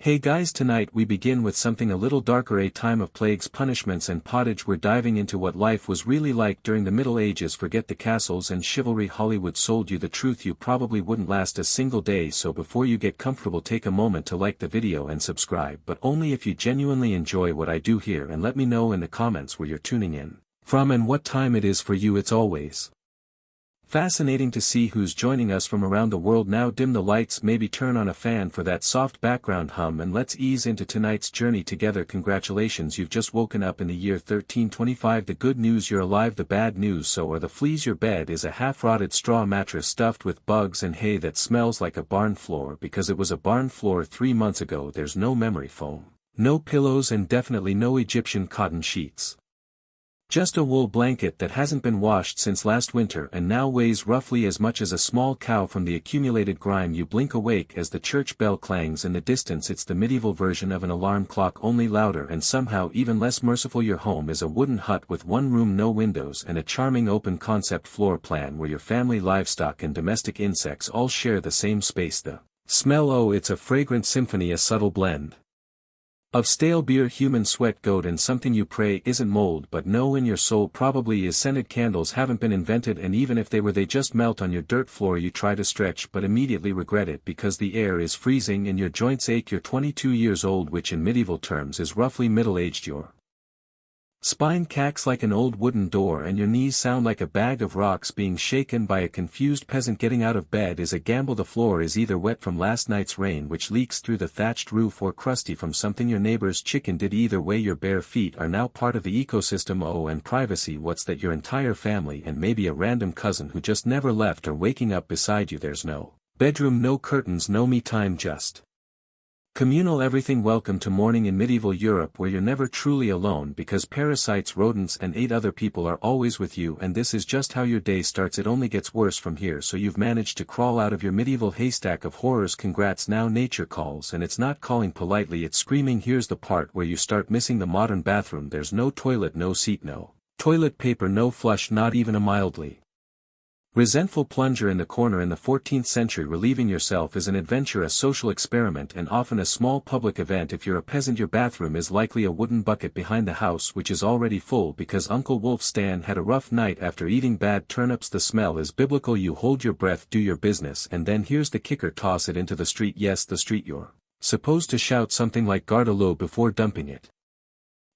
Hey guys, tonight we begin with something a little darker, a time of plagues, punishments and pottage. We're diving into what life was really like during the Middle Ages. Forget the castles and chivalry. Hollywood sold you the truth. You probably wouldn't last a single day, so before you get comfortable, take a moment to like the video and subscribe, but only if you genuinely enjoy what I do here, and let me know in the comments where you're tuning in from and what time it is for you. It's always fascinating to see who's joining us from around the world. Now dim the lights, maybe turn on a fan for that soft background hum, and let's ease into tonight's journey together. Congratulations, you've just woken up in the year 1325. The good news, you're alive. The bad news, so are the fleas. Your bed is a half-rotted straw mattress stuffed with bugs and hay that smells like a barn floor because it was a barn floor 3 months ago. There's no memory foam, no pillows, and definitely no Egyptian cotton sheets. Just a wool blanket that hasn't been washed since last winter and now weighs roughly as much as a small cow from the accumulated grime. You blink awake as the church bell clangs in the distance. It's the medieval version of an alarm clock, only louder and somehow even less merciful. Your home is a wooden hut with one room, no windows, and a charming open concept floor plan where your family, livestock and domestic insects all share the same space. The smell, oh, it's a fragrant symphony, a subtle blend of stale beer, human sweat, goat, and something you pray isn't mold, but know in your soul probably is. Scented candles haven't been invented, and even if they were, they just melt on your dirt floor. You try to stretch but immediately regret it because the air is freezing and your joints ache. You're 22 years old, which in medieval terms is roughly middle-aged. Your spine cacks like an old wooden door and your knees sound like a bag of rocks being shaken by a confused peasant. Getting out of bed is a gamble. The floor is either wet from last night's rain which leaks through the thatched roof, or crusty from something your neighbor's chicken did. Either way, your bare feet are now part of the ecosystem. Oh, and privacy, what's that? Your entire family and maybe a random cousin who just never left are waking up beside you. There's no bedroom, no curtains, no me time, just communal everything. Welcome to morning in medieval Europe, where you're never truly alone because parasites, rodents and 8 other people are always with you, and this is just how your day starts. It only gets worse from here, so you've managed to crawl out of your medieval haystack of horrors. Congrats, now nature calls, and it's not calling politely, it's screaming. Here's the part where you start missing the modern bathroom. There's no toilet, no seat, no toilet paper, no flush, not even a mildly resentful plunger in the corner. In the 14th century, relieving yourself is an adventure, a social experiment, and often a small public event. If you're a peasant, your bathroom is likely a wooden bucket behind the house, which is already full because Uncle Wolf Stan had a rough night after eating bad turnips. The smell is biblical. You hold your breath, do your business, and then here's the kicker: toss it into the street. Yes, the street. You're supposed to shout something like garde à l'eau before dumping it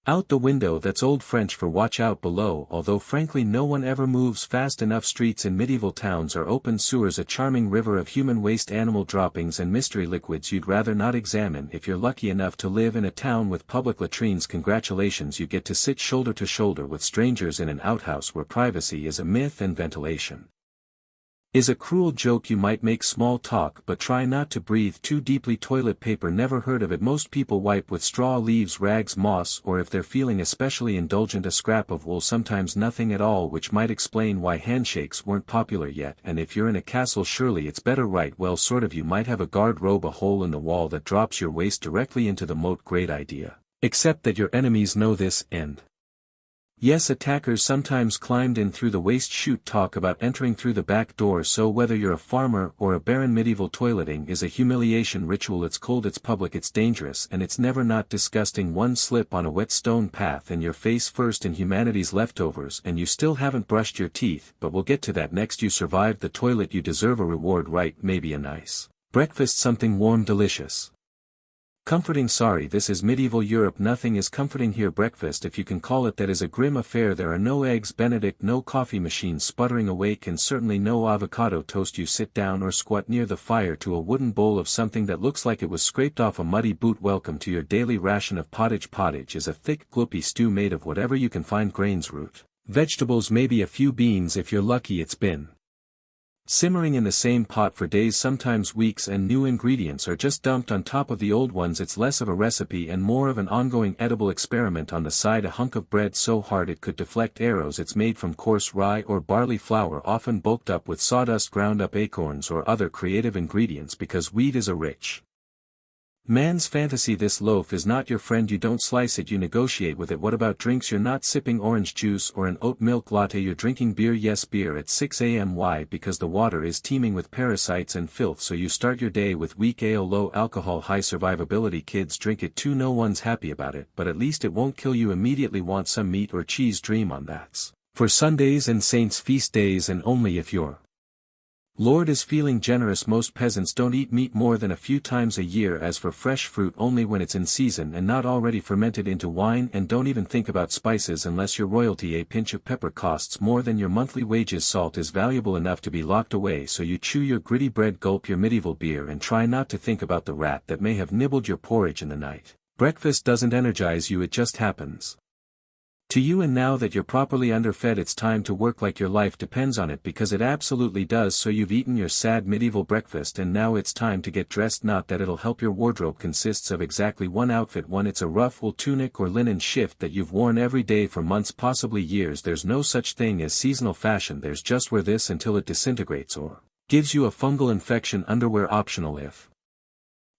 out the window. That's old French for watch out below, although frankly no one ever moves fast enough. Streets in medieval towns are open sewers, a charming river of human waste, animal droppings and mystery liquids you'd rather not examine. If you're lucky enough to live in a town with public latrines, congratulations, you get to sit shoulder to shoulder with strangers in an outhouse where privacy is a myth and ventilation is a cruel joke. You might make small talk but try not to breathe too deeply. Toilet paper, never heard of it. Most people wipe with straw, leaves, rags, moss, or if they're feeling especially indulgent, a scrap of wool, sometimes nothing at all, which might explain why handshakes weren't popular yet. And if you're in a castle, surely it's better, right? Well, sort of. You might have a guard robe, a hole in the wall that drops your waist directly into the moat. Great idea. Except that your enemies know this, and yes, attackers sometimes climbed in through the waste chute. Talk about entering through the back door. So whether you're a farmer or a baron, medieval toileting is a humiliation ritual. It's cold, it's public, it's dangerous, and it's never not disgusting. One slip on a wet stone path and you're face first in humanity's leftovers, and you still haven't brushed your teeth, but we'll get to that next. You survived the toilet, you deserve a reward, right? Maybe a nice breakfast, something warm, delicious, comforting. Sorry, this is medieval Europe. Nothing is comforting here. Breakfast, if you can call it that, is a grim affair. There are no eggs Benedict, no coffee machine sputtering awake, and certainly no avocado toast. You sit down or squat near the fire to a wooden bowl of something that looks like it was scraped off a muddy boot. Welcome to your daily ration of pottage. Pottage is a thick, gloopy stew made of whatever you can find: grains, root vegetables, maybe a few beans if you're lucky. It's been simmering in the same pot for days, sometimes weeks, and new ingredients are just dumped on top of the old ones. It's less of a recipe and more of an ongoing edible experiment. On the side, a hunk of bread so hard it could deflect arrows. It's made from coarse rye or barley flour, often bulked up with sawdust, ground up acorns or other creative ingredients, because wheat is a rich Man's fantasy. This loaf is not your friend, you don't slice it, you negotiate with it. What about drinks? You're not sipping orange juice or an oat milk latte, you're drinking beer. Yes, beer at 6 a.m. Why? Because the water is teeming with parasites and filth, so you start your day with weak ale, low alcohol, high survivability. Kids drink it too, no one's happy about it, but at least it won't kill you immediately. Want some meat or cheese? Dream on. That's for Sundays and saints' feast days, and only if your Lord is feeling generous. Most peasants don't eat meat more than a few times a year. As for fresh fruit, only when it's in season and not already fermented into wine. And don't even think about spices unless you're royalty. A pinch of pepper costs more than your monthly wages. Salt is valuable enough to be locked away, so you chew your gritty bread, gulp your medieval beer, and try not to think about the rat that may have nibbled your porridge in the night. Breakfast doesn't energize you, it just happens to you, and now that you're properly underfed, it's time to work like your life depends on it, because it absolutely does. So you've eaten your sad medieval breakfast and now it's time to get dressed. Not that it'll help. Your wardrobe consists of exactly one outfit. One, it's a rough wool tunic or linen shift that you've worn every day for months, possibly years. There's no such thing as seasonal fashion, there's just wear this until it disintegrates or gives you a fungal infection. Underwear optional if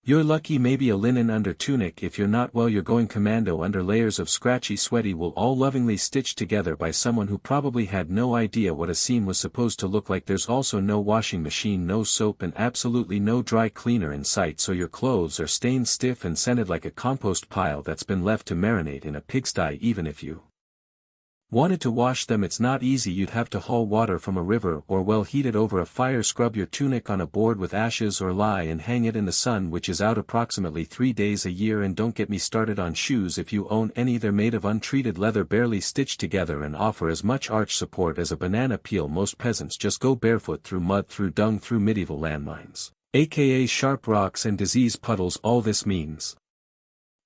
you're lucky. Maybe a linen under tunic. If you're not, well, you're going commando under layers of scratchy, sweaty wool, all lovingly stitched together by someone who probably had no idea what a seam was supposed to look like. There's also no washing machine, no soap, and absolutely no dry cleaner in sight, so your clothes are stained, stiff, and scented like a compost pile that's been left to marinate in a pigsty. Even if you wanted to wash them, it's not easy. You'd have to haul water from a river or well, heat it over a fire, scrub your tunic on a board with ashes, or lie and hang it in the sun, which is out approximately 3 days a year. And don't get me started on shoes. If you own any, they're made of untreated leather, barely stitched together, and offer as much arch support as a banana peel. Most peasants just go barefoot through mud, through dung, through medieval landmines, aka sharp rocks and disease puddles. All this means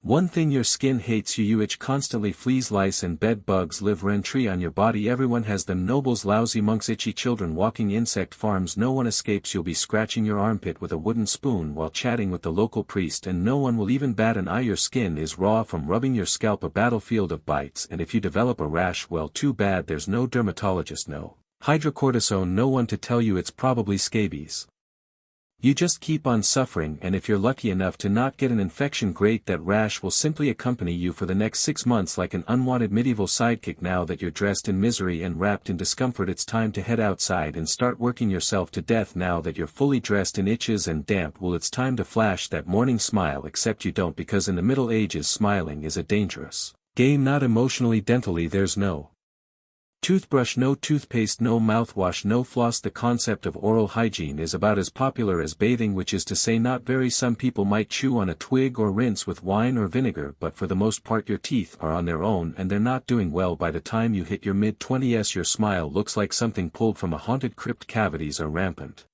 one thing: your skin hates you. You itch constantly. Fleas, lice, and bed bugs live rent-free on your body. Everyone has them. Nobles, lousy monks, itchy children, walking insect farms. No one escapes. You'll be scratching your armpit with a wooden spoon while chatting with the local priest, and no one will even bat an eye. Your skin is raw from rubbing your scalp, a battlefield of bites, and if you develop a rash, well, too bad. There's no dermatologist, no hydrocortisone, no one to tell you it's probably scabies. You just keep on suffering, and if you're lucky enough to not get an infection, great. That rash will simply accompany you for the next 6 months like an unwanted medieval sidekick. Now that you're dressed in misery and wrapped in discomfort, it's time to head outside and start working yourself to death. Now that you're fully dressed in itches and damp wool, it's time to flash that morning smile, except you don't, because in the Middle Ages smiling is a dangerous game. Not emotionally, dentally. There's no toothbrush, no toothpaste, no mouthwash, no floss. The concept of oral hygiene is about as popular as bathing, which is to say not very. Some people might chew on a twig or rinse with wine or vinegar, but for the most part your teeth are on their own and they're not doing well. By the time you hit your mid-20s, your smile looks like something pulled from a haunted crypt. Cavities are rampant.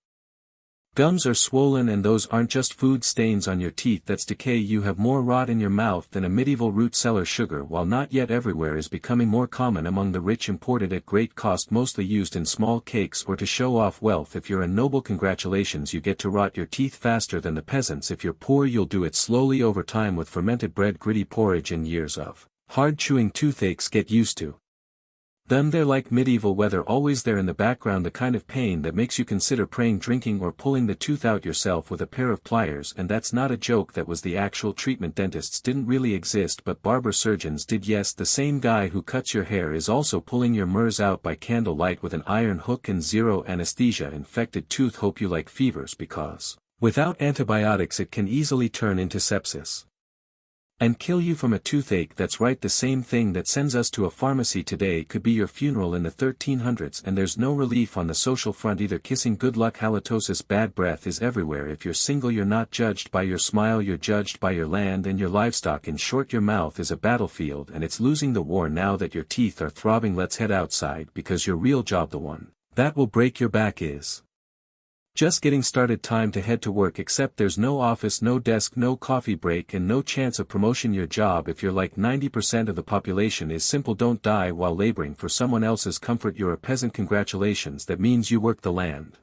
Gums are swollen, and those aren't just food stains on your teeth, that's decay. You have more rot in your mouth than a medieval root cellar. Sugar, while not yet everywhere, is becoming more common among the rich, imported at great cost, mostly used in small cakes or to show off wealth. If you're a noble, congratulations, you get to rot your teeth faster than the peasants. If you're poor, you'll do it slowly over time with fermented bread, gritty porridge, and years of hard chewing. Toothaches, get used to them. They're like medieval weather, always there in the background, the kind of pain that makes you consider praying, drinking, or pulling the tooth out yourself with a pair of pliers. And that's not a joke, that was the actual treatment. Dentists didn't really exist, but barber surgeons did. Yes, the same guy who cuts your hair is also pulling your murs out by candlelight with an iron hook and zero anesthesia. Infected tooth, hope you like fevers, because without antibiotics it can easily turn into sepsis and kill you from a toothache. That's right, the same thing that sends us to a pharmacy today could be your funeral in the 1300s, and there's no relief on the social front either. Kissing, good luck. Halitosis, bad breath is everywhere. If you're single, you're not judged by your smile, you're judged by your land and your livestock. In short, your mouth is a battlefield and it's losing the war. Now that your teeth are throbbing, let's head outside, because your real job, the one that will break your back, is just getting started. Time to head to work, except there's no office, no desk, no coffee break, and no chance of promotion. Your job, if you're like 90% of the population, is simple: don't die while laboring for someone else's comfort. You're a peasant, congratulations, that means you work the land.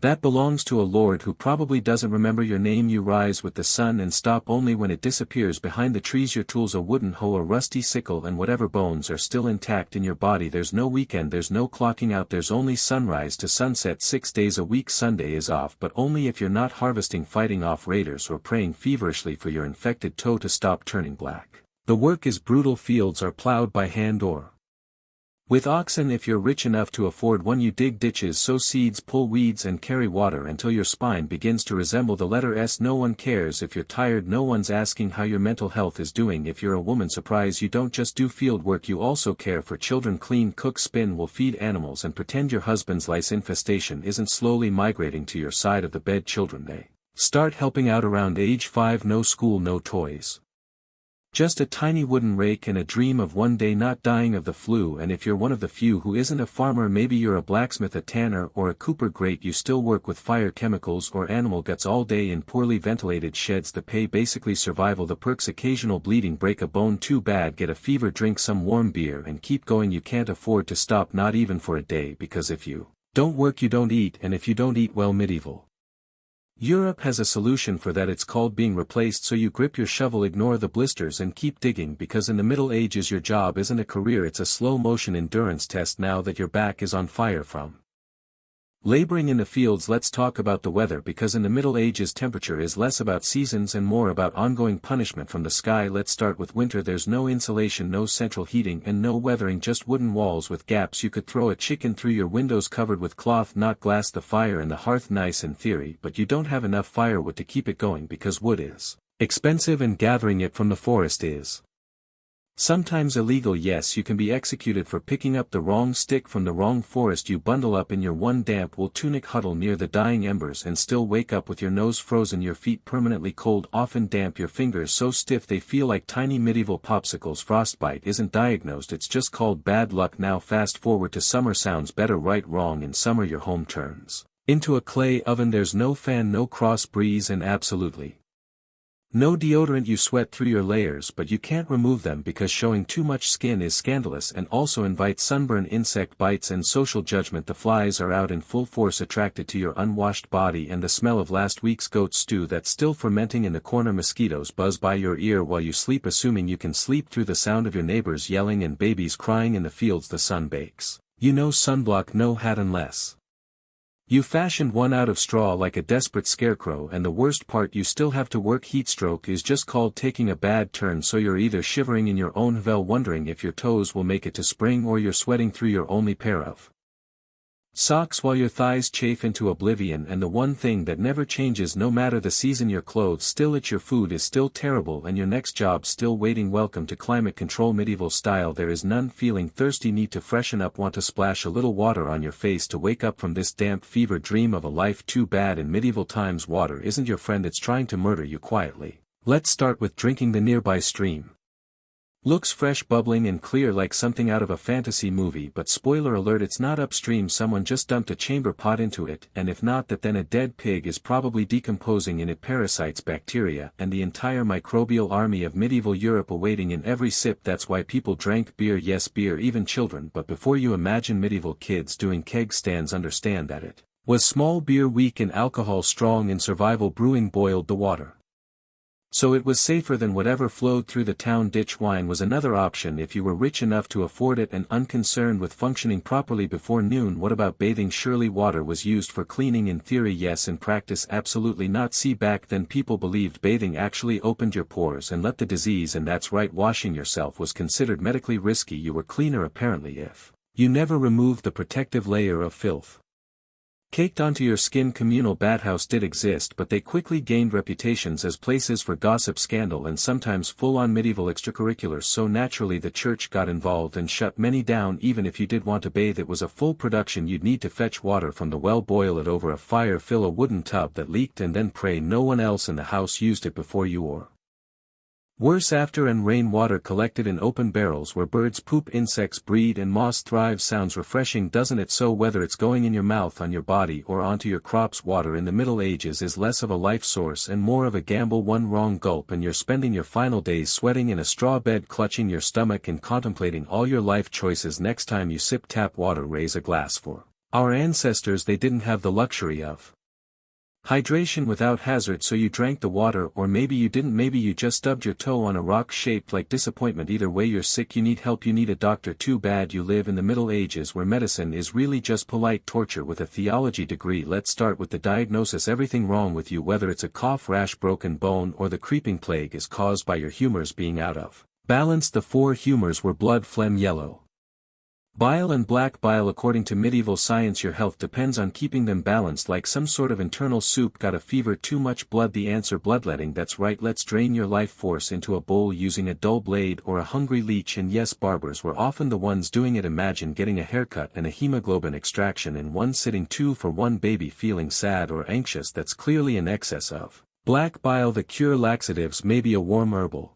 That belongs to a lord who probably doesn't remember your name. You rise with the sun and stop only when it disappears behind the trees. Your tools, a wooden hoe, a rusty sickle, and whatever bones are still intact in your body. There's no weekend, there's no clocking out, there's only sunrise to sunset 6 days a week. Sunday is off, but only if you're not harvesting, fighting off raiders, or praying feverishly for your infected toe to stop turning black. The work is brutal. Fields are plowed by hand or with oxen if you're rich enough to afford one. You dig ditches, sow seeds, pull weeds, and carry water until your spine begins to resemble the letter S. No one cares if you're tired, no one's asking how your mental health is doing. If you're a woman, surprise, you don't just do field work, you also care for children, clean, cook, spin, will, feed animals, and pretend your husband's lice infestation isn't slowly migrating to your side of the bed. Children, they start helping out around age 5. No school, no toys. Just a tiny wooden rake and a dream of one day not dying of the flu. And if you're one of the few who isn't a farmer, maybe you're a blacksmith, a tanner, or a cooper, great, you still work with fire, chemicals, or animal guts all day in poorly ventilated sheds. The pay, basically survival. The perks, occasional bleeding, break a bone, too bad, get a fever, drink some warm beer, and keep going. You can't afford to stop, not even for a day, because if you don't work you don't eat, and if you don't eat, well, medieval Europe has a solution for that. It's called being replaced. So you grip your shovel, ignore the blisters, and keep digging, because in the Middle Ages your job isn't a career, it's a slow motion endurance test. Now that your back is on fire from laboring in the fields, let's talk about the weather, because in the Middle Ages temperature is less about seasons and more about ongoing punishment from the sky. Let's start with winter. There's no insulation, no central heating, and no weathering, just wooden walls with gaps. You could throw a chicken through your windows, covered with cloth, not glass. The fire in the hearth, nice in theory, but you don't have enough firewood to keep it going, because wood is expensive and gathering it from the forest is sometimes illegal. Yes, you can be executed for picking up the wrong stick from the wrong forest. You bundle up in your one damp wool tunic, huddle near the dying embers, and still wake up with your nose frozen, your feet permanently cold, often damp, your fingers so stiff they feel like tiny medieval popsicles. Frostbite isn't diagnosed, it's just called bad luck. Now fast forward to summer. Sounds better, right? Wrong. In summer your home turns into a clay oven. There's no fan, no cross breeze, and absolutely no deodorant. You sweat through your layers, but you can't remove them because showing too much skin is scandalous and also invites sunburn, insect bites, and social judgment. The flies are out in full force, attracted to your unwashed body and the smell of last week's goat stew that's still fermenting in the corner. Mosquitoes buzz by your ear while you sleep, assuming you can sleep through the sound of your neighbors yelling and babies crying in the fields. The sun bakes. You know, sunblock, no hat unless you fashioned one out of straw like a desperate scarecrow. And the worst part, you still have to work. Heatstroke is just called taking a bad turn, so you're either shivering in your own hell, wondering if your toes will make it to spring, or you're sweating through your only pair of socks while your thighs chafe into oblivion. And the one thing that never changes, no matter the season, your clothes still itch, your food is still terrible, and your next job still waiting. Welcome to climate control, medieval style. There is none. Feeling thirsty, need to freshen up, want to splash a little water on your face to wake up from this damp fever dream of a life. Too bad, in medieval times water isn't your friend, it's trying to murder you quietly. Let's start with drinking the nearby stream. Looks fresh, bubbling, and clear like something out of a fantasy movie, but spoiler alert, it's not upstream. Someone just dumped a chamber pot into it, and if not that, then a dead pig is probably decomposing in it. Parasites, bacteria, and the entire microbial army of medieval Europe awaiting in every sip. That's why people drank beer, yes beer, even children. But before you imagine medieval kids doing keg stands, understand that it was small beer, weak in alcohol, strong in survival. Brewing boiled the water, so it was safer than whatever flowed through the town ditch. Wine was another option if you were rich enough to afford it and unconcerned with functioning properly before noon. What about bathing? Surely water was used for cleaning in theory, yes. In practice, absolutely not. See, back then people believed bathing actually opened your pores and let the disease, and that's right, washing yourself was considered medically risky. You were cleaner apparently if you never removed the protective layer of filth caked onto your skin. Communal bathhouse did exist, but they quickly gained reputations as places for gossip, scandal, and sometimes full-on medieval extracurriculars. So naturally the church got involved and shut many down. Even if you did want to bathe, it was a full production. You'd need to fetch water from the well, boil it over a fire, fill a wooden tub that leaked, and then pray no one else in the house used it before you, or worse, after. And rainwater collected in open barrels where birds poop, insects breed, and moss thrive. Sounds refreshing, doesn't it? So whether it's going in your mouth, on your body, or onto your crops, water in the Middle Ages is less of a life source and more of a gamble. One wrong gulp and you're spending your final days sweating in a straw bed, clutching your stomach and contemplating all your life choices. Next time you sip tap water, raise a glass for Our ancestors, they didn't have the luxury of hydration without hazard, so you drank the water, or maybe you didn't, maybe you just stubbed your toe on a rock shaped like disappointment. Either way, you're sick, you need help, you need a doctor. Too bad you live in the Middle Ages where medicine is really just polite torture with a theology degree. Let's start with the diagnosis. Everything wrong with you, whether it's a cough, rash, broken bone, or the creeping plague, is caused by your humors being out of balance. The four humors were blood, phlegm, yellow bile, and black bile. According to medieval science, your health depends on keeping them balanced, like some sort of internal soup. Got a fever, too much blood? The answer, bloodletting. That's right, let's drain your life force into a bowl using a dull blade or a hungry leech. And yes, barbers were often the ones doing it. Imagine getting a haircut and a hemoglobin extraction in one sitting. 2 for 1. Baby feeling sad or anxious? That's clearly an excess of black bile. The cure, laxatives, maybe a warm herbal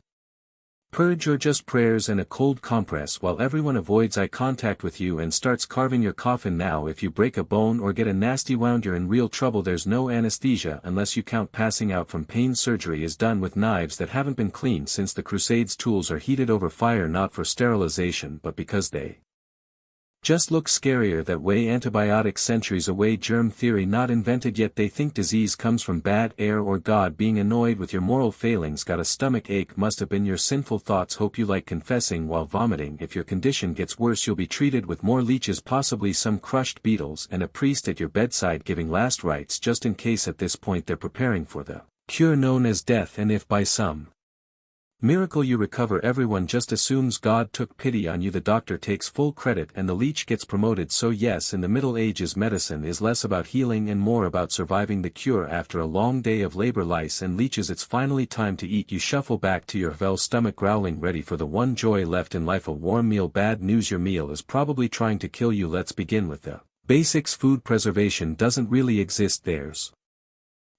purge or just prayers and a cold compress while everyone avoids eye contact with you and starts carving your coffin. Now if you break a bone or get a nasty wound, you're in real trouble. There's no anesthesia unless you count passing out from pain. Surgery is done with knives that haven't been cleaned since the Crusades. Tools are heated over fire, not for sterilization but because they just look scarier that way. Antibiotics, centuries away. Germ theory not invented yet. They think disease comes from bad air or God being annoyed with your moral failings. Got a stomach ache? Must have been your sinful thoughts. Hope you like confessing while vomiting. If your condition gets worse, you'll be treated with more leeches, possibly some crushed beetles, and a priest at your bedside giving last rites just in case. At this point they're preparing for the cure known as death, and if by some miracle you recover, everyone just assumes God took pity on you. The doctor takes full credit and the leech gets promoted. So yes, in the Middle Ages medicine is less about healing and more about surviving. The cure after a long day of labor, lice and leeches. It's finally time to eat. You shuffle back to your well stomach growling, ready for the one joy left in life, a warm meal. Bad news, your meal is probably trying to kill you. Let's begin with the basics. Food preservation doesn't really exist. There's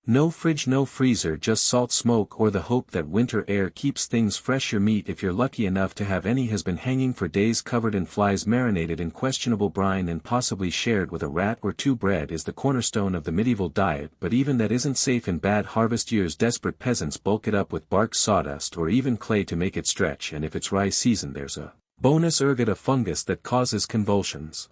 no fridge, no freezer, just salt, smoke, or the hope that winter air keeps things fresh. Your meat, if you're lucky enough to have any, has been hanging for days covered in flies, marinated in questionable brine, and possibly shared with a rat or two. Bread is the cornerstone of the medieval diet, but even that isn't safe in bad harvest years. Desperate peasants bulk it up with bark, sawdust, or even clay to make it stretch. And if it's rye season, there's a bonus, ergot, a fungus that causes convulsions,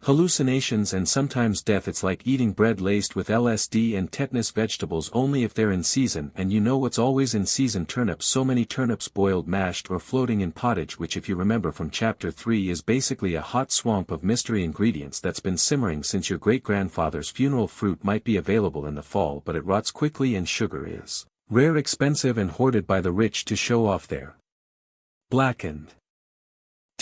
hallucinations, and sometimes death. It's like eating bread laced with LSD and tetanus. Vegetables only if they're in season, and you know what's always in season? Turnips. So many turnips, boiled, mashed, or floating in pottage, which if you remember from chapter 3 is basically a hot swamp of mystery ingredients that's been simmering since your great-grandfather's funeral. Fruit might be available in the fall, but it rots quickly, and sugar is rare, expensive, and hoarded by the rich to show off their blackened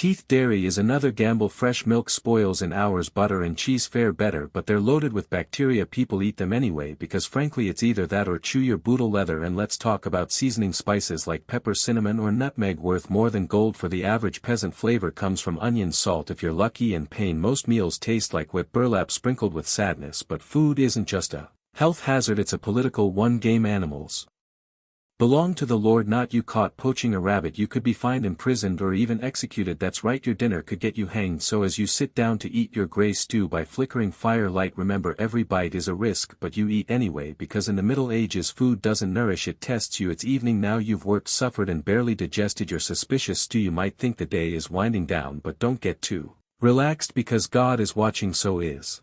teeth. Dairy is another gamble. Fresh milk spoils in hours. Butter and cheese fare better, but they're loaded with bacteria. People eat them anyway because frankly it's either that or chew your boodle leather. And let's talk about seasoning. Spices like pepper, cinnamon, or nutmeg, worth more than gold for the average peasant. Flavor comes from onion, salt if you're lucky, and pain. Most meals taste like wet burlap sprinkled with sadness. But food isn't just a health hazard, it's a political one. Game animals belong to the Lord, not you. Caught poaching a rabbit, you could be fined, imprisoned, or even executed. That's right, your dinner could get you hanged. So as you sit down to eat your gray stew by flickering firelight, remember every bite is a risk, but you eat anyway because in the Middle Ages food doesn't nourish, it tests you. It's evening now, you've worked, suffered, and barely digested your suspicious stew. You might think the day is winding down, but don't get too relaxed because God is watching. So is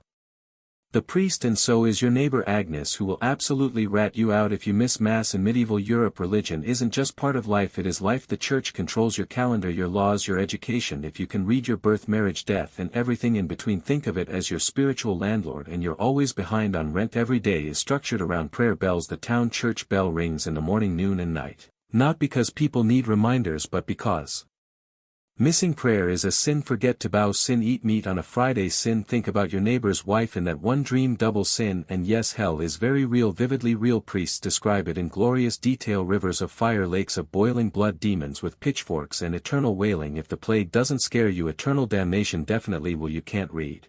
the priest, and so is your neighbor Agnes, who will absolutely rat you out if you miss Mass. In medieval Europe, religion isn't just part of life, it is life. The church controls your calendar, your laws, your education. If you can read your birth, marriage, death, and everything in between, think of it as your spiritual landlord, and you're always behind on rent. Every day is structured around prayer bells. The town church bell rings in the morning, noon, and night. Not because people need reminders, but because missing prayer is a sin. Forget to bow, sin. Eat meat on a Friday, sin. Think about your neighbor's wife in that one dream, double sin. And yes, hell is very real, vividly real. Priests describe it in glorious detail: rivers of fire, lakes of boiling blood, demons with pitchforks, and eternal wailing. If the plague doesn't scare you, eternal damnation definitely will. You can't read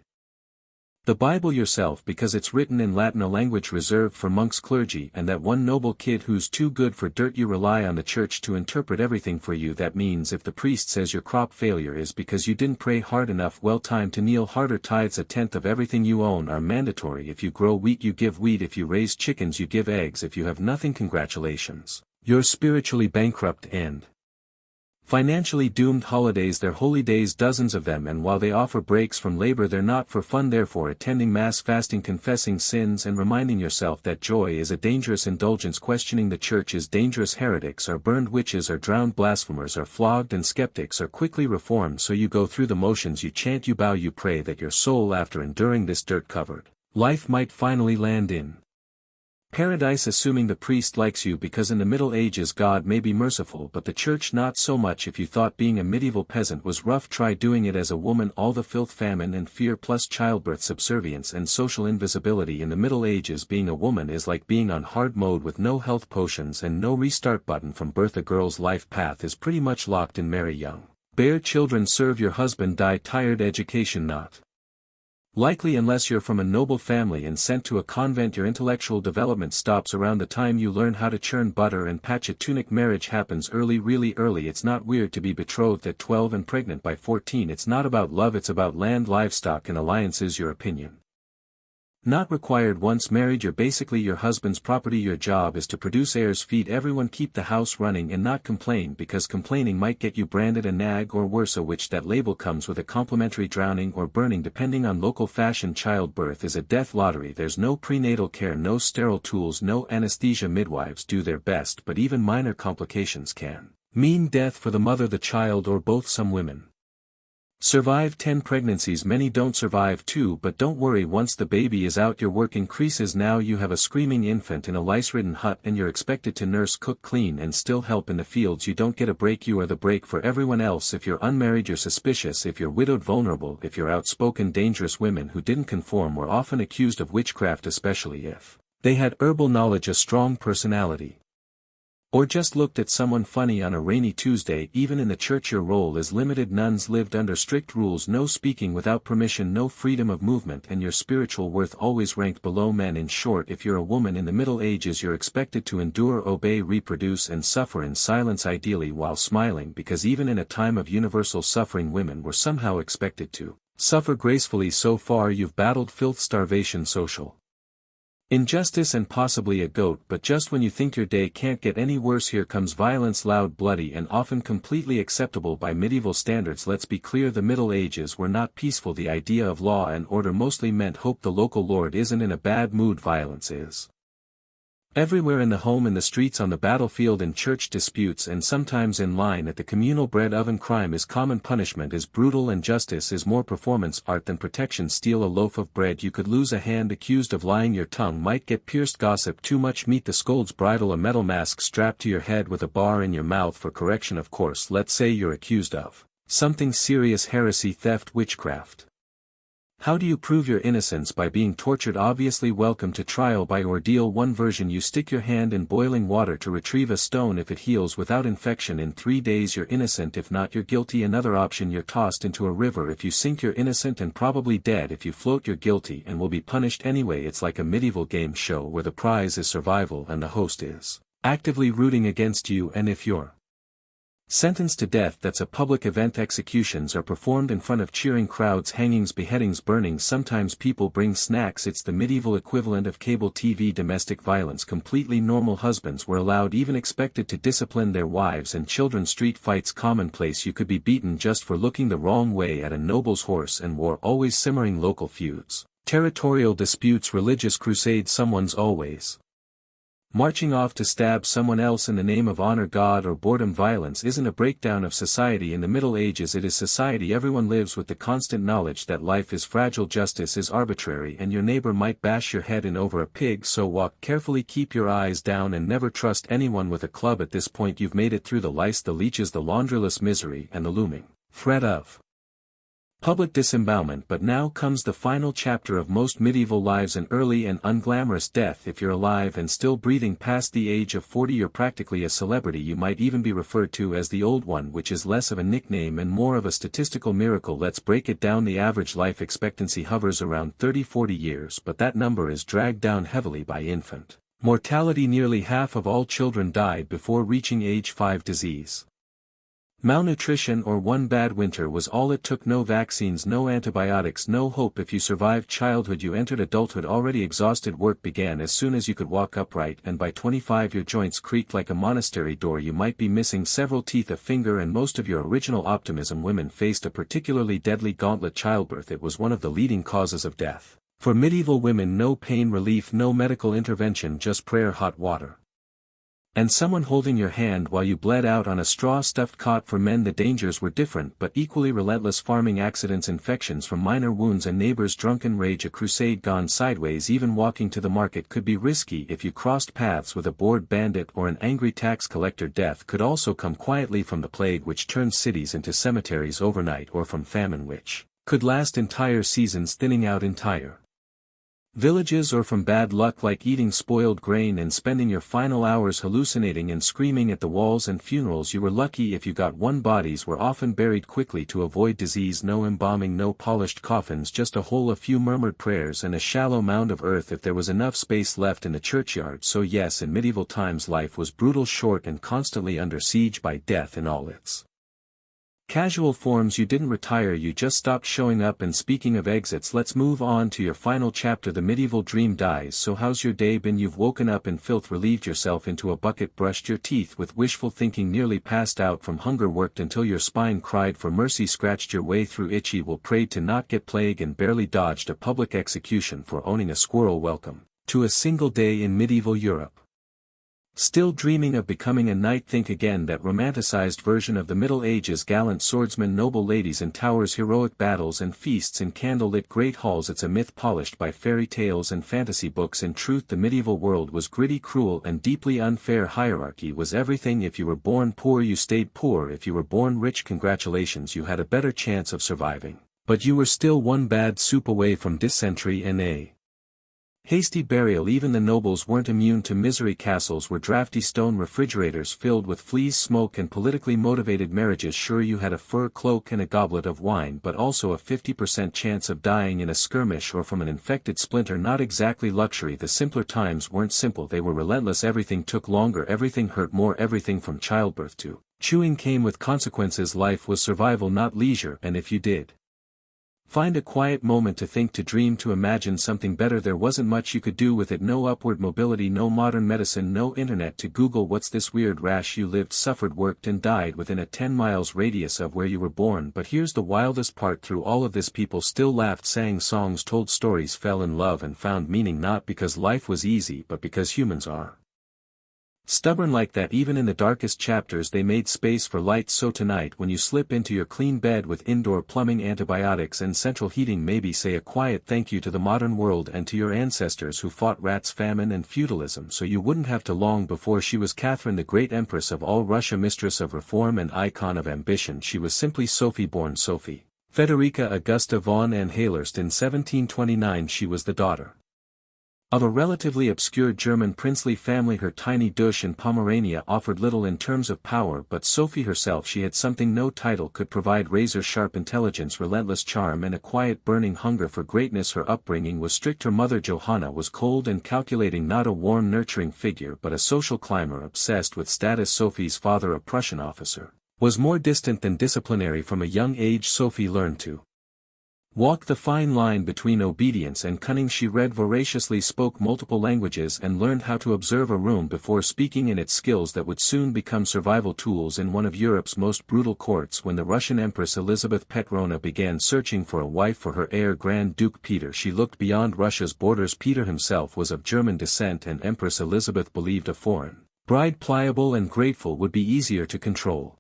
the Bible yourself because it's written in Latin, a language reserved for monks, clergy, and that one noble kid who's too good for dirt. You rely on the church to interpret everything for you. That means if the priest says your crop failure is because you didn't pray hard enough, well, time to kneel harder. Tithes, a tenth of everything you own, are mandatory. If you grow wheat, you give wheat. If you raise chickens, you give eggs. If you have nothing, congratulations, you're spiritually bankrupt. And Financially doomed holidays, they're holy days, dozens of them, and while they offer breaks from labor they're not for fun. Therefore attending mass, fasting, confessing sins and reminding yourself that joy is a dangerous indulgence, questioning the church is dangerous, heretics are burned, witches are drowned, blasphemers are flogged, and skeptics are quickly reformed. So you go through the motions, you chant, you bow, you pray that your soul, after enduring this dirt-covered life, might finally land in paradise, assuming the priest likes you, because in the Middle Ages God may be merciful but the church not so much. If you thought being a medieval peasant was rough, try doing it as a woman. All the filth, famine and fear, plus childbirth, subservience and social invisibility in the Middle Ages. Being a woman is like being on hard mode with no health potions and no restart button from birth. A girl's life path is pretty much locked in. Marry young, bear children, serve your husband, die tired. Education not likely unless you're from a noble family and sent to a convent. Your intellectual development stops around the time you learn how to churn butter and patch a tunic. Marriage happens early, really early. It's not weird to be betrothed at 12 and pregnant by 14. It's not about love, it's about land, livestock and alliances. Your opinion not required. Once married, you're basically your husband's property. Your job is to produce heirs, feed everyone, keep the house running and not complain, because complaining might get you branded a nag or worse, a witch. That label comes with a complimentary drowning or burning depending on local fashion. Childbirth is a death lottery. There's no prenatal care, no sterile tools, no anesthesia. Midwives do their best, but even minor complications can mean death for the mother, the child, or both. Some women survive 10 pregnancies, many don't survive 2, but don't worry, once the baby is out your work increases. Now you have a screaming infant in a lice-ridden hut and you're expected to nurse, cook, clean and still help in the fields. You don't get a break, you are the break for everyone else. If you're unmarried you're suspicious, if you're widowed vulnerable, if you're outspoken dangerous. Women who didn't conform were often accused of witchcraft, especially if they had herbal knowledge, a strong personality, or just looked at someone funny on a rainy Tuesday. Even in the church your role is limited. Nuns lived under strict rules, no speaking without permission, no freedom of movement, and your spiritual worth always ranked below men. In short, if you're a woman in the Middle Ages you're expected to endure, obey, reproduce and suffer in silence, ideally while smiling, because even in a time of universal suffering women were somehow expected to suffer gracefully. So far you've battled filth, starvation, social injustice and possibly a goat, but just when you think your day can't get any worse, here comes violence, loud, bloody and often completely acceptable by medieval standards. Let's be clear, the Middle Ages were not peaceful. The idea of law and order mostly meant hope. The local lord isn't in a bad mood. Violence is everywhere, in the home, in the streets, on the battlefield, in church disputes and sometimes in line at the communal bread oven. Crime is common, punishment is brutal and justice is more performance art than protection. Steal a loaf of bread, you could lose a hand. Accused of lying, your tongue might get pierced. Gossip too much, meet the scold's bridle. A metal mask strapped to your head with a bar in your mouth for correction. Of course, let's say you're accused of something serious, heresy, theft, witchcraft. How do you prove your innocence? By being tortured, obviously. Welcome to trial by ordeal. One version, you stick your hand in boiling water to retrieve a stone. If it heals without infection in 3 days you're innocent, if not you're guilty. Another option, you're tossed into a river. If you sink you're innocent and probably dead. If you float you're guilty and will be punished anyway. It's like a medieval game show where the prize is survival and the host is actively rooting against you. And if you're sentenced to death, that's a public event. Executions are performed in front of cheering crowds, hangings, beheadings, burnings. Sometimes people bring snacks. It's the medieval equivalent of cable TV. Domestic violence completely normal. Husbands were allowed, even expected, to discipline their wives and children. Street fights commonplace. You could be beaten just for looking the wrong way at a noble's horse. And war always simmering. Local feuds, territorial disputes, religious crusades. Someone's always marching off to stab someone else in the name of honor, God, or boredom. Violence isn't a breakdown of society in the Middle Ages, it is society. Everyone lives with the constant knowledge that life is fragile, justice is arbitrary, and your neighbor might bash your head in over a pig. So walk carefully, keep your eyes down, and never trust anyone with a club. At this point you've made it through the lice, the leeches, the laundryless misery, and the looming threat of public disembowelment. But now comes the final chapter of most medieval lives, an early and unglamorous death. If you're alive and still breathing past the age of 40 you're practically a celebrity. You might even be referred to as the Old One, which is less of a nickname and more of a statistical miracle. Let's break it down. The average life expectancy hovers around 30-40 years, but that number is dragged down heavily by infant mortality. Nearly half of all children died before reaching age 5. Disease Malnutrition or one bad winter was all it took. No vaccines, no antibiotics, no hope. If you survived childhood, you entered adulthood already exhausted. Work began as soon as you could walk upright, and by 25 your joints creaked like a monastery door. You might be missing several teeth, a finger, and most of your original optimism. Women faced a particularly deadly gauntlet: childbirth. It was one of the leading causes of death. For medieval women, no pain relief, no medical intervention, just prayer, hot water, and someone holding your hand while you bled out on a straw-stuffed cot. For men the dangers were different but equally relentless: farming accidents, infections from minor wounds, a neighbor's drunken rage, a crusade gone sideways. Even walking to the market could be risky if you crossed paths with a bored bandit or an angry tax collector. Death could also come quietly from the plague which turned cities into cemeteries overnight, or from famine which could last entire seasons, thinning out entire villages, or from bad luck like eating spoiled grain and spending your final hours hallucinating and screaming at the walls. And funerals, you were lucky if you got one. Bodies were often buried quickly to avoid disease. No embalming, no polished coffins, just a hole, a few murmured prayers, and a shallow mound of earth if there was enough space left in the churchyard. So yes, in medieval times life was brutal, short, and constantly under siege by death in all its casual forms. You didn't retire, you just stopped showing up. And speaking of exits, let's move on to your final chapter. The medieval dream dies. So how's your day been? You've woken up in filth, relieved yourself into a bucket, brushed your teeth with wishful thinking, nearly passed out from hunger, worked until your spine cried for mercy, scratched your way through itchy wool, prayed to not get plague, and barely dodged a public execution for owning a squirrel. Welcome to a single day in medieval Europe. Still dreaming of becoming a knight? Think again, that romanticized version of the Middle Ages: gallant swordsmen, noble ladies in towers, heroic battles and feasts in candlelit great halls. It's a myth polished by fairy tales and fantasy books. In truth, the medieval world was gritty, cruel, and deeply unfair. Hierarchy was everything. If you were born poor, you stayed poor. If you were born rich, congratulations, you had a better chance of surviving. But you were still one bad soup away from dysentery and a hasty burial. Even the nobles weren't immune to misery. Castles were drafty stone refrigerators filled with fleas, smoke, and politically motivated marriages. Sure, you had a fur cloak and a goblet of wine, but also a 50% chance of dying in a skirmish or from an infected splinter. Not exactly luxury. The simpler times weren't simple, they were relentless. Everything took longer, everything hurt more, everything from childbirth to chewing came with consequences. Life was survival, not leisure, and if you did find a quiet moment to think, to dream, to imagine something better, there wasn't much you could do with it. No upward mobility, no modern medicine, no internet to Google what's this weird rash. You lived, suffered, worked, and died within a 10 miles radius of where you were born. But here's the wildest part: through all of this, people still laughed, sang songs, told stories, fell in love, and found meaning, not because life was easy but because humans are stubborn like that. Even in the darkest chapters they made space for light. So tonight, when you slip into your clean bed with indoor plumbing, antibiotics, and central heating, maybe say a quiet thank you to the modern world and to your ancestors who fought rats, famine, and feudalism so you wouldn't have to. Long before she was Catherine the Great, Empress of all Russia, mistress of reform and icon of ambition, she was simply Sophie, born Sophie Frederica Augusta von Anhälst in 1729. She was the daughter of a relatively obscure German princely family. Her tiny Dush in Pomerania offered little in terms of power, but Sophie herself, she had something no title could provide: razor-sharp intelligence, relentless charm, and a quiet burning hunger for greatness. Her upbringing was strict. Her mother Johanna was cold and calculating, not a warm nurturing figure but a social climber obsessed with status. Sophie's father, a Prussian officer, was more distant than disciplinary. From a young age Sophie learned to walk the fine line between obedience and cunning. She read voraciously, spoke multiple languages, and learned how to observe a room before speaking in it, skills that would soon become survival tools in one of Europe's most brutal courts. When the Russian Empress Elizabeth Petrovna began searching for a wife for her heir, Grand Duke Peter, she looked beyond Russia's borders. Peter himself was of German descent, and Empress Elizabeth believed a foreign bride, pliable and grateful, would be easier to control.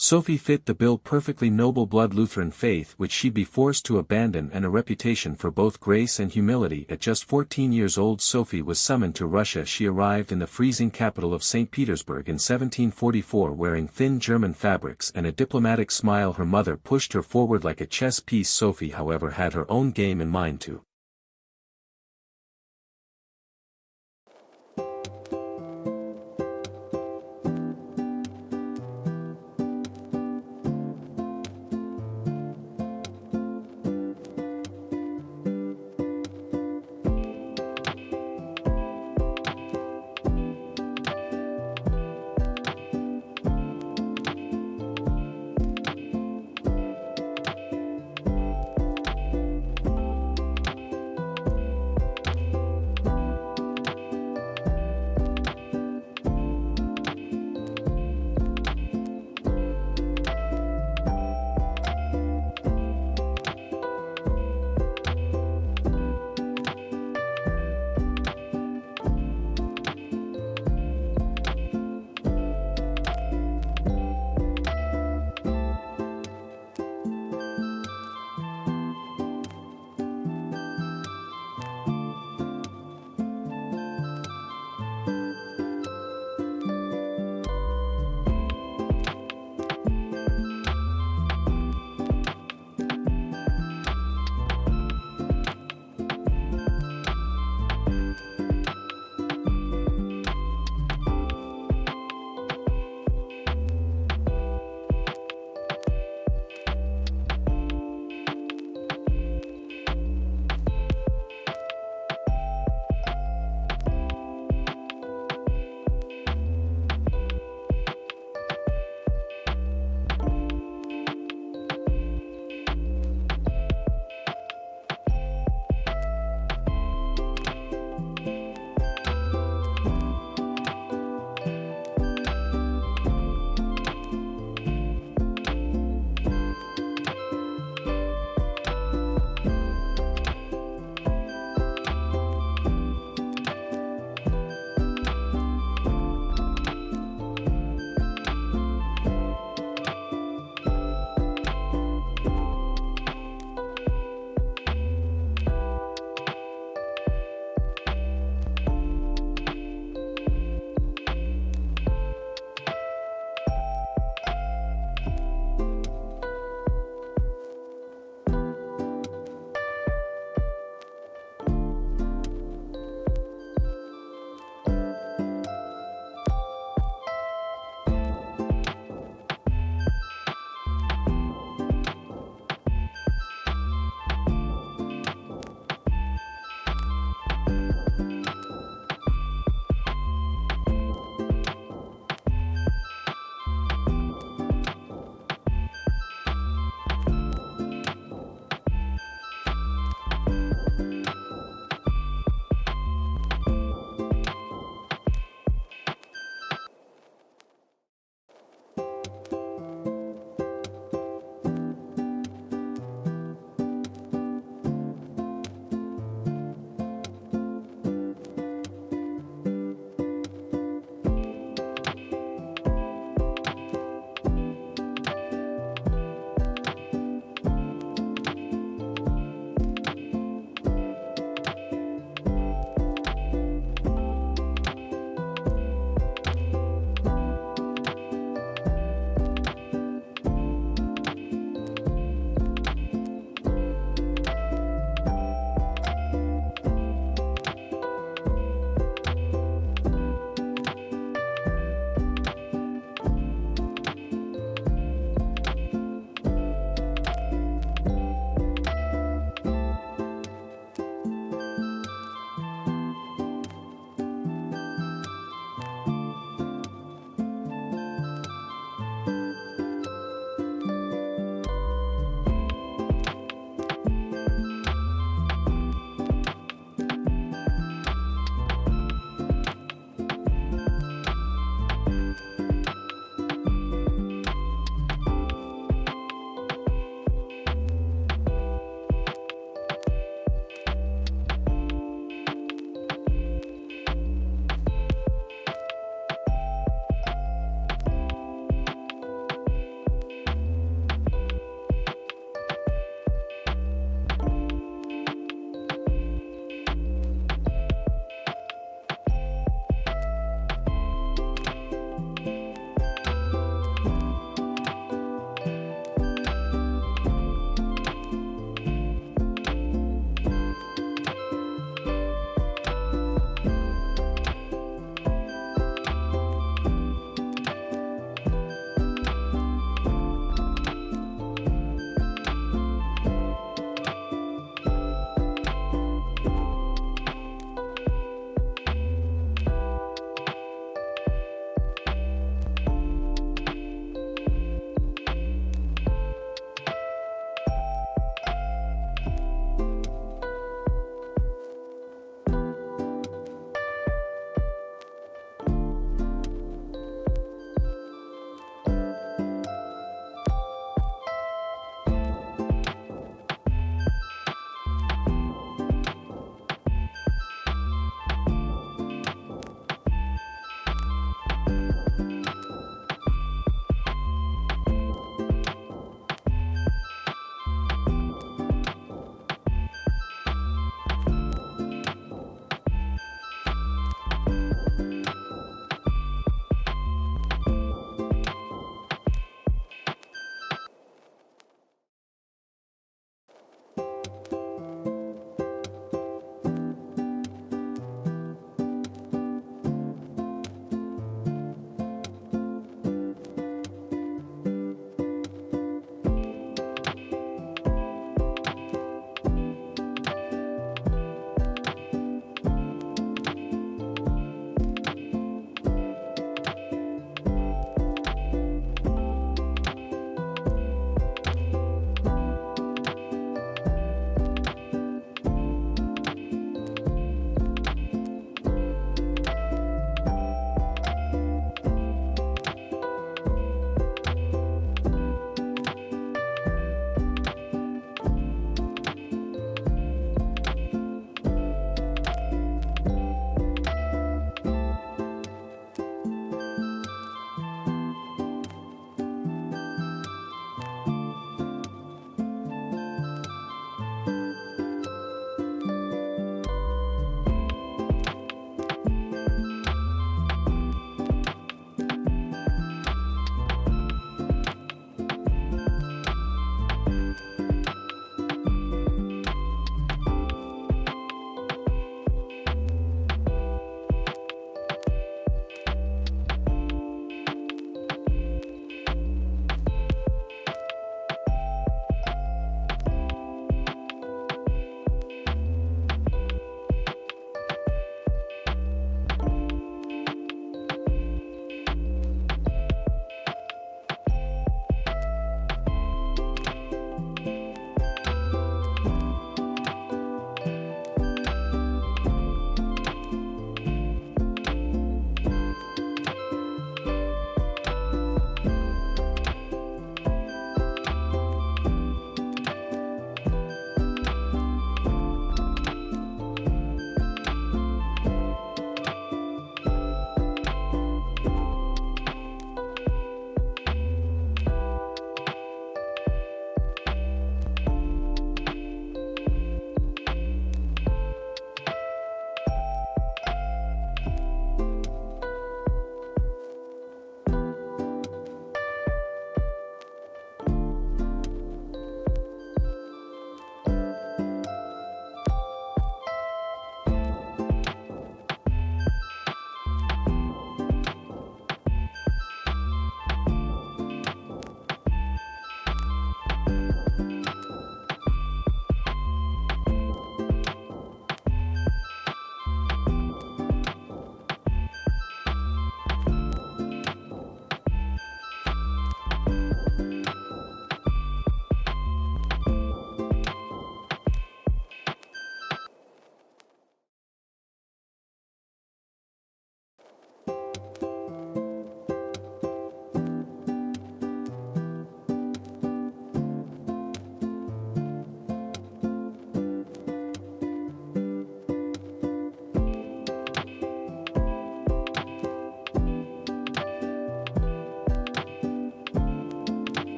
Sophie fit the bill perfectly: noble blood, Lutheran faith which she'd be forced to abandon, and a reputation for both grace and humility. At just 14 years old, Sophie was summoned to Russia. She arrived in the freezing capital of St. Petersburg in 1744 wearing thin German fabrics and a diplomatic smile. Her mother pushed her forward like a chess piece. Sophie, however, had her own game in mind: to